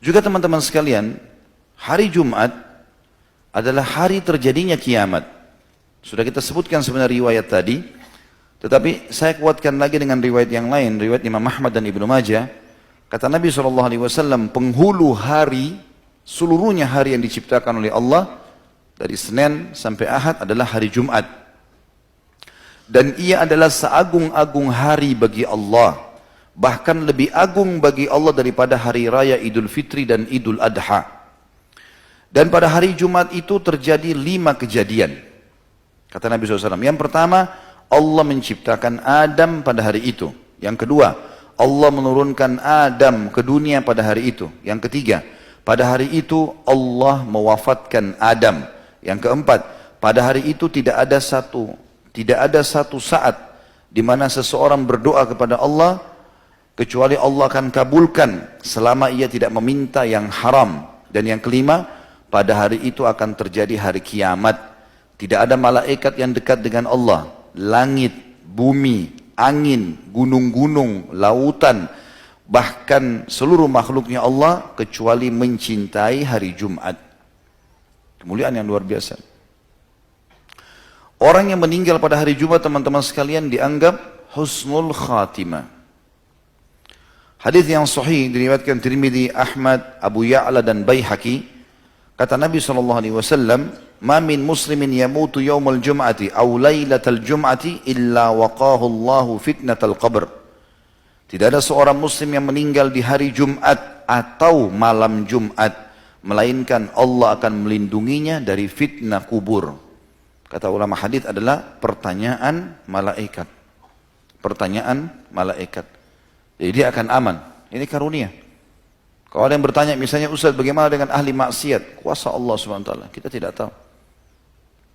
Juga teman-teman sekalian, hari Jumat adalah hari terjadinya kiamat. Sudah kita sebutkan sebenarnya riwayat tadi, tetapi saya kuatkan lagi dengan riwayat yang lain, riwayat Imam Ahmad dan Ibnu Majah. Kata Nabi SAW, penghulu hari, seluruhnya hari yang diciptakan oleh Allah, dari Senin sampai Ahad adalah hari Jumat. Dan ia adalah seagung-agung hari bagi Allah. Bahkan lebih agung bagi Allah daripada hari raya Idul Fitri dan Idul Adha. Dan pada hari Jumat itu terjadi 5 kejadian. Kata Nabi SAW, yang pertama, Allah menciptakan Adam pada hari itu. Yang kedua, Allah menurunkan Adam ke dunia pada hari itu. Yang ketiga, pada hari itu Allah mewafatkan Adam. Yang keempat, pada hari itu tidak ada satu saat di mana seseorang berdoa kepada Allah kecuali Allah akan kabulkan selama ia tidak meminta yang haram. Dan yang kelima, pada hari itu akan terjadi hari kiamat. Tidak ada malaikat yang dekat dengan Allah. Langit, bumi, angin, gunung-gunung, lautan, bahkan seluruh makhluknya Allah kecuali mencintai hari Jumat. Kemuliaan yang luar biasa. Orang yang meninggal pada hari Jumat, teman-teman sekalian, dianggap husnul khatimah. Hadis yang sahih diriwayatkan Tirmidzi, Ahmad, Abu Ya'la dan Baihaqi. Kata Nabi SAW, "Ma min muslimin yamutu yawmal jum'ati aw lailatal jum'ati illa waqahu Allahu fitnatal qabr." Tidak ada seorang muslim yang meninggal di hari Jumat atau malam Jumat, melainkan Allah akan melindunginya dari fitnah kubur. Kata ulama hadis adalah pertanyaan malaikat. Pertanyaan malaikat. Jadi dia akan aman. Ini karunia. Kalau ada yang bertanya misalnya, Ustaz bagaimana dengan ahli maksiat? Kuasa Allah SWT. Kita tidak tahu.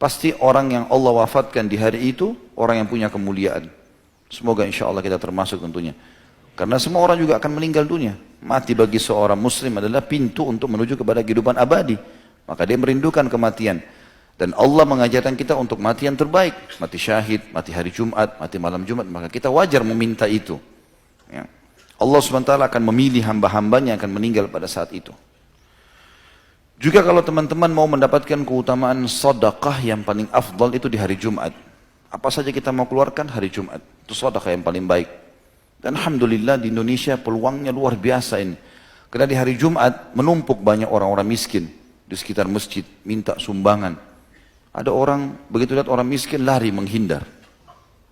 Pasti orang yang Allah wafatkan di hari itu, orang yang punya kemuliaan. Semoga insya Allah kita termasuk tentunya. Karena semua orang juga akan meninggal dunia. Mati bagi seorang muslim adalah pintu untuk menuju kepada kehidupan abadi. Maka dia merindukan kematian. Dan Allah mengajarkan kita untuk mati yang terbaik. Mati syahid, mati hari Jumat, mati malam Jumat. Maka kita wajar meminta itu. Ya. Allah SWT akan memilih hamba-hambanya yang akan meninggal pada saat itu. Juga kalau teman-teman mau mendapatkan keutamaan sedekah yang paling afdal itu di hari Jumat. Apa saja kita mau keluarkan hari Jumat. Itu sedekah yang paling baik. Dan Alhamdulillah di Indonesia peluangnya luar biasa ini. Karena di hari Jumat menumpuk banyak orang-orang miskin di sekitar masjid. Minta sumbangan. Ada orang begitu lihat orang miskin lari menghindar.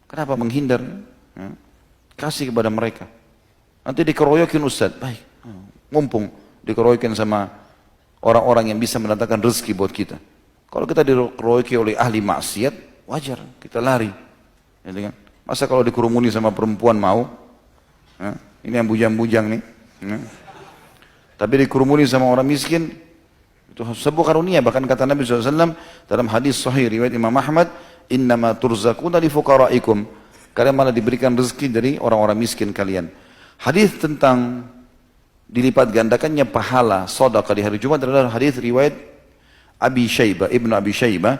Kenapa menghindar? Ya. Kasih kepada mereka. Nanti dikeroyokin Ustaz. Baik. Mumpung dikeroyokin sama orang-orang yang bisa mendatangkan rezeki buat kita. Kalau kita dikeroyoki oleh ahli maksiat, wajar kita lari. Ya, masa kalau dikerumuni sama perempuan mau? Ya, ini yang bujang-bujang nih. Ya. Tapi dikerumuni sama orang miskin, itu sebuah karunia. Bahkan kata Nabi SAW dalam hadis sahih riwayat Imam Ahmad, "Innama turzaquna li fuqaraikum." Kalian malah diberikan rezeki dari orang-orang miskin kalian. Hadis tentang dilipat gandakannya pahala sedekah di hari Jumat adalah hadis riwayat Ibnu Abi Syaibah.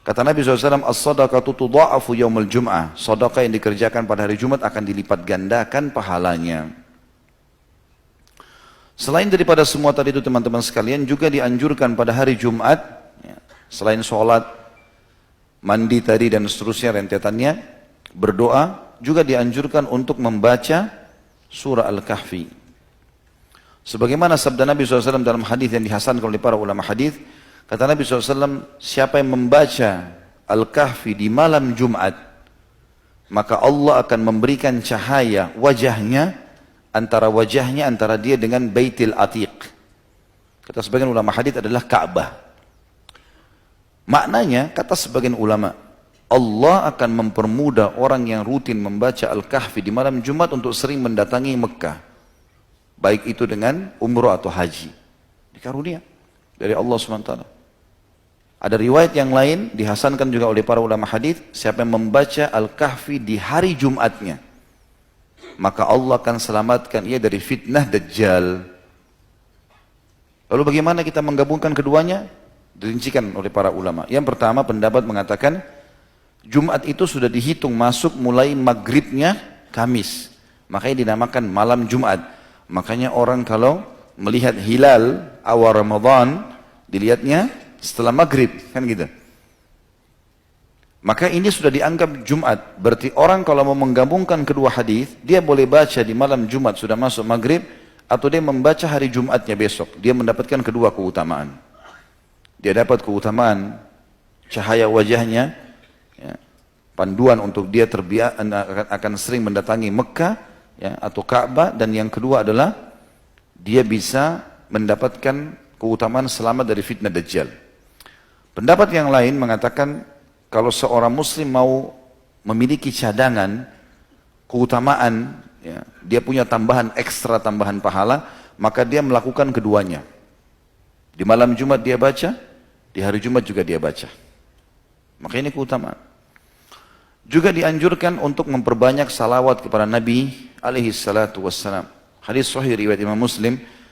Kata Nabi SAW, "As-sadaqatu tudha'afu yaumil jum'ah." Sedekah yang dikerjakan pada hari Jumat akan dilipat gandakan pahalanya. Selain daripada semua tadi itu teman-teman sekalian, juga dianjurkan pada hari Jumat, ya, selain sholat, mandi tadi dan seterusnya rentetannya, berdoa, juga dianjurkan untuk membaca surah Al-Kahfi. Sebagaimana sabda Nabi SAW dalam hadis yang dihasankan oleh para ulama hadis, kata Nabi SAW, siapa yang membaca Al-Kahfi di malam Jumat, maka Allah akan memberikan cahaya wajahnya antara dia dengan Baitul Atiq. Kata sebagian ulama hadis adalah Ka'bah. Maknanya, kata sebagian ulama, Allah akan mempermudah orang yang rutin membaca Al-Kahfi di malam Jumat untuk sering mendatangi Mekah. Baik itu dengan umrah atau haji. Dikarunia dari Allah SWT. Ada riwayat yang lain, dihasankan juga oleh para ulama hadis, siapa yang membaca Al-Kahfi di hari Jumatnya, maka Allah akan selamatkan ia dari fitnah Dajjal. Lalu bagaimana kita menggabungkan keduanya? Dirincikan oleh para ulama. Yang pertama, pendapat mengatakan Jumat itu sudah dihitung masuk mulai maghribnya Kamis. Makanya dinamakan malam Jumat. Makanya orang kalau melihat hilal awal Ramadan, dilihatnya setelah maghrib, kan gitu. Maka ini sudah dianggap Jumat. Berarti orang kalau mau menggabungkan kedua hadis, dia boleh baca di malam Jumat sudah masuk maghrib, atau dia membaca hari Jumatnya besok. Dia mendapatkan kedua keutamaan. Dia dapat keutamaan cahaya wajahnya, ya, panduan untuk dia akan sering mendatangi Mekah, ya, atau Ka'bah, dan yang kedua adalah dia bisa mendapatkan keutamaan selamat dari fitnah Dajjal. Pendapat yang lain mengatakan kalau seorang muslim mau memiliki cadangan keutamaan, ya, dia punya tambahan ekstra, tambahan pahala, maka dia melakukan keduanya. Di malam Jumat dia baca, di hari Jumat juga dia baca. Maka ini keutamaan. Juga dianjurkan untuk memperbanyak salawat kepada Nabi alaihi salatu wassalam. Hadis sahih riwayat Imam Muslim